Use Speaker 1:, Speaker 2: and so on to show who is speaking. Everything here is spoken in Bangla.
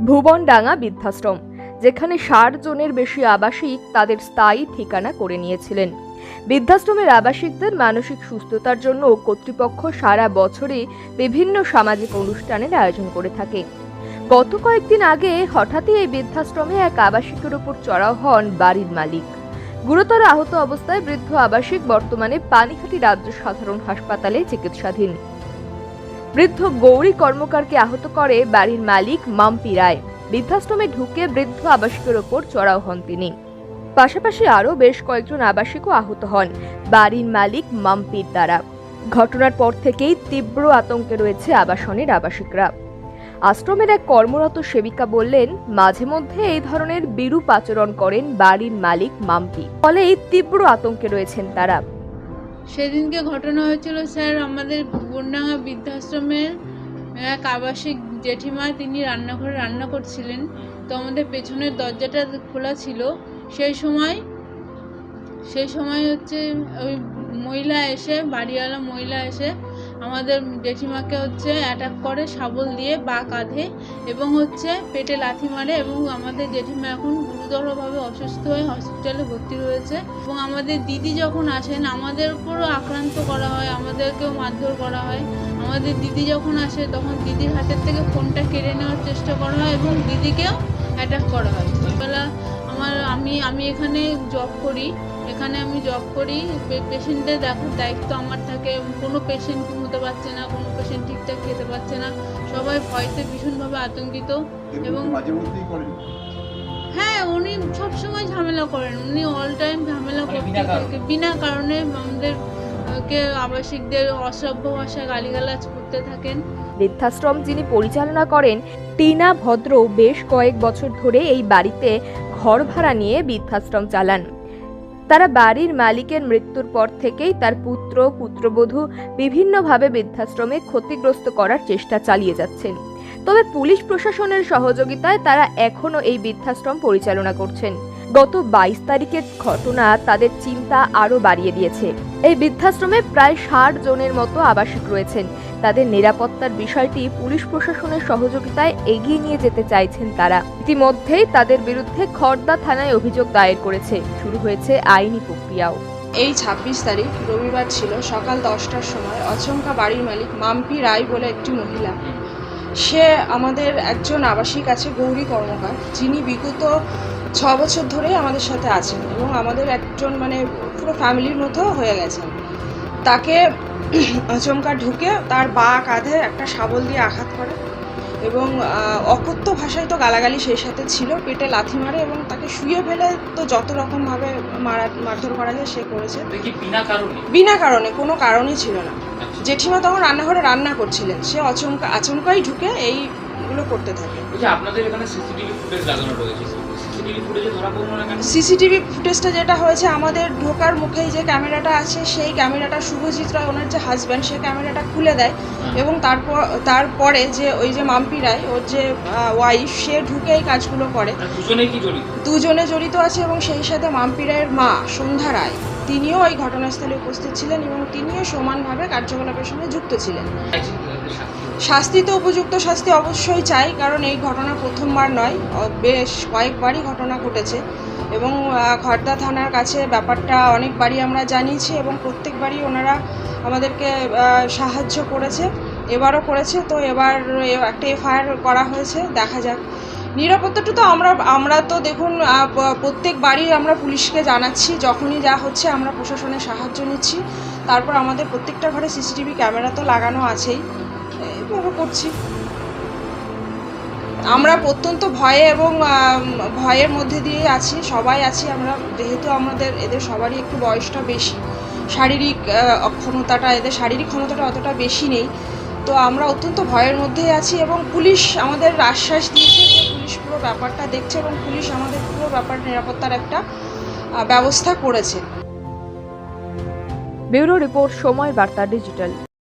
Speaker 1: ভুবনডাঙ্গা বৃদ্ধাশ্রম, যেখানে ৬০ জনের বেশি আবাসিক তাদের স্থায়ী ঠিকানা করে নিয়েছিলেন। বৃদ্ধাশ্রমের আবাসিকদের মানসিক সুস্থতার জন্য কর্তৃপক্ষ সারা বছরই বিভিন্ন সামাজিক অনুষ্ঠানের আয়োজন করে থাকে। গত কয়েকদিন আগে হঠাৎই এই বৃদ্ধাশ্রমে এক আবাসিকের উপর চড়াও হন বাড়ির মালিক। গুরুতর আহত অবস্থায় বৃদ্ধ আবাসিক বর্তমানে পানিহাটি রাজ্য সাধারণ হাসপাতালে চিকিৎসাধীন। বৃদ্ধ গৌরী কর্মকারকে আহত করে বাড়ির মালিক মাম্পি রায়। বৃদ্ধাশ্রমে ঢুকে বৃদ্ধ আবাসিকের ওপর চড়াও হন তিনি। পাশাপাশি আরও বেশ কয়েকজন আবাসিকও আহত হন বাড়ির মালিক মাম্পির দ্বারা। ঘটনার পর থেকেই তীব্র আতঙ্কে রয়েছে আবাসনের আবাসিকরা। আশ্রমের এক কর্মরত সেবিকা বললেন, মাঝে মধ্যে এই ধরনের বিরূপ আচরণ করেন বাড়ির মালিক মাম্পি, ফলে এই তীব্র আতঙ্কে রয়েছেন তারা।
Speaker 2: সেদিনকে ঘটনা হয়েছিল স্যার, আমাদের ভুবনডাঙ্গা বৃদ্ধাশ্রমের এক আবাসিক জেঠিমা, তিনি রান্নাঘরে রান্না করছিলেন। তো আমাদের পেছনের দরজাটা খোলা ছিল। সেই সময় হচ্ছে ওই বাড়িওয়ালা মহিলা এসে আমাদের জেঠিমাকে অ্যাটাক করে শাবল দিয়ে বা কাঁধে, এবং পেটে লাথি মারে, এবং আমাদের জেঠিমা এখন গুরুতরভাবে অসুস্থ হয়ে হসপিটালে ভর্তি রয়েছে। এবং আমাদের দিদি যখন আসেন, আমাদের উপরও আক্রান্ত করা হয়, আমাদেরকেও মারধর করা হয়। আমাদের দিদি যখন আসে তখন দিদির হাতের থেকে ফোনটা কেড়ে নেওয়ার চেষ্টা করা হয় এবং দিদিকেও অ্যাটাক করা হয়। বেলা আমি এখানে জব করি, পেশেন্টদের দেখার দায়িত্ব আমার থাকে। কোনো পেশেন্ট ঘুমোতে পারছে না, কোনো পেশেন্ট ঠিকঠাক খেতে পারছে না, সবাই ভয়তে ভীষণভাবে আতঙ্কিত। এবং হ্যাঁ, উনি সবসময় ঝামেলা করেন, উনি অল টাইম ঝামেলা করতে থাকে, বিনা কারণে আমাদেরকে আবাসিকদের অসভ্য ভাষায় গালিগালাজ করতে থাকেন।
Speaker 1: বৃদ্ধাশ্রম যিনি পরিচালনা করেন, টিনা ভদ্র বেশ কয়েক বছর ধরে এই বাড়িতে ঘর ভাড়া নিয়ে বৃদ্ধাশ্রম চালান। তারা বাড়ির মালিকের মৃত্যুর পর থেকেই তার পুত্রবধূ বিভিন্নভাবে বৃদ্ধাশ্রমে ক্ষতিগ্রস্ত করার চেষ্টা চালিয়ে যাচ্ছেন। তবে পুলিশ প্রশাসনের সহযোগিতায় তারা এখনো এই বৃদ্ধাশ্রম পরিচালনা করছেন। গত 22 তারিখের ঘটনা তাদের চিন্তা আরো বাড়িয়ে দিয়েছে। এই বৃদ্ধাশ্রমে প্রায় ৬০ জনের মতো আবাসিক রয়েছেন। তাদের নিরাপত্তার বিষয়টি পুলিশ প্রশাসনের সহযোগিতায় এগিয়ে নিয়ে যেতে চাইছেন তারা। ইতিমধ্যেই তাদের বিরুদ্ধে খড়দা থানায় অভিযোগ দায়ের করেছে। শুরু হয়েছে আইনি প্রক্রিয়াও।
Speaker 3: এই 26 তারিখ রবিবার ছিল, সকাল 10টার সময় আচমকা বাড়ির মালিক মাম্পি রায় বলে একটি মহিলা, সে আমাদের একজন আবাসিক আছে গৌরী কর্মকার, যিনি বিগত 6 বছর ধরেই আমাদের সাথে আছেন এবং আমাদের একজন পুরো ফ্যামিলির মতো হয়ে গেছেন। তাকে আচমকা ঢুকে তার বা কাঁধে একটা শাবল দিয়ে আঘাত করে এবং অকথ্য ভাষায় তো গালাগালি সেই সাথে ছিল, পেটে লাথি মারে এবং তাকে শুয়ে ফেলে তো যত রকমভাবে মারধর করা যায় সে করেছে। বিনা কারণে, কোনো কারণই ছিল না। জেঠিমা তখন রান্নাঘরে রান্না করছিলেন, সে আচমকাই ঢুকে এইগুলো করতে থাকে।
Speaker 4: আপনাদের এখানে সিসিটিভি ফুটেজ লাগানো রয়েছে,
Speaker 3: সিসিটিভি ফুটেজটা যেটা হয়েছে, আমাদের ঢোকার মুখেই যে ক্যামেরাটা আছে সেই ক্যামেরাটা শুভজিৎ রায়, ওনার যে হাজব্যান্ড, সে ক্যামেরাটা খুলে দেয় এবং তারপরে যে ওই যে মাম্পি রায়, ওর যে ওয়াইফ, সে ঢুকে এই কাজগুলো করে। দুজনে জড়িত আছে এবং সেই সাথে মাম্পি রায়ের মা সন্ধ্যা রায়, তিনিও ওই ঘটনাস্থলে উপস্থিত ছিলেন এবং তিনিও সমানভাবে কার্যকলাপের সঙ্গে যুক্ত ছিলেন। শাস্তি তো উপযুক্ত শাস্তি অবশ্যই চাই, কারণ এই ঘটনা প্রথমবার নয়, বেশ কয়েকবারই ঘটনা ঘটেছে এবং খড়দা থানার কাছে ব্যাপারটা অনেকবারই আমরা জানিয়েছি এবং প্রত্যেকবারই ওনারা আমাদেরকে সাহায্য করেছে, এবারও করেছে। তো এবার একটা এফআইআর করা হয়েছে, দেখা যাক। নিরাপত্তাটা তো আমরা তো দেখুন প্রত্যেকবারই আমরা পুলিশকে জানাচ্ছি, যখনই যা হচ্ছে আমরা প্রশাসনের সাহায্য নিচ্ছি। তারপর আমাদের প্রত্যেকটা ঘরে সিসিটিভি ক্যামেরা তো লাগানো আছেই, এইভাবে করছি। আমরা অত্যন্ত ভয়ে এবং ভয়ের মধ্যে দিয়ে আছি, সবাই আছি আমরা, যেহেতু আমাদের এদের সবারই একটু বয়সটা বেশি, শারীরিক ক্ষমতাটা অতটা বেশি নেই, তো আমরা অত্যন্ত ভয়ের মধ্যেই আছি এবং পুলিশ আমাদের আশ্বাস দিয়েছে যে পুলিশ পুরো ব্যাপারটা দেখছে এবং পুলিশ আমাদের পুরো ব্যাপার নিরাপত্তার একটা ব্যবস্থা করেছে।
Speaker 1: ব্যুরো রিপোর্ট, সময় বার্তা ডিজিটাল।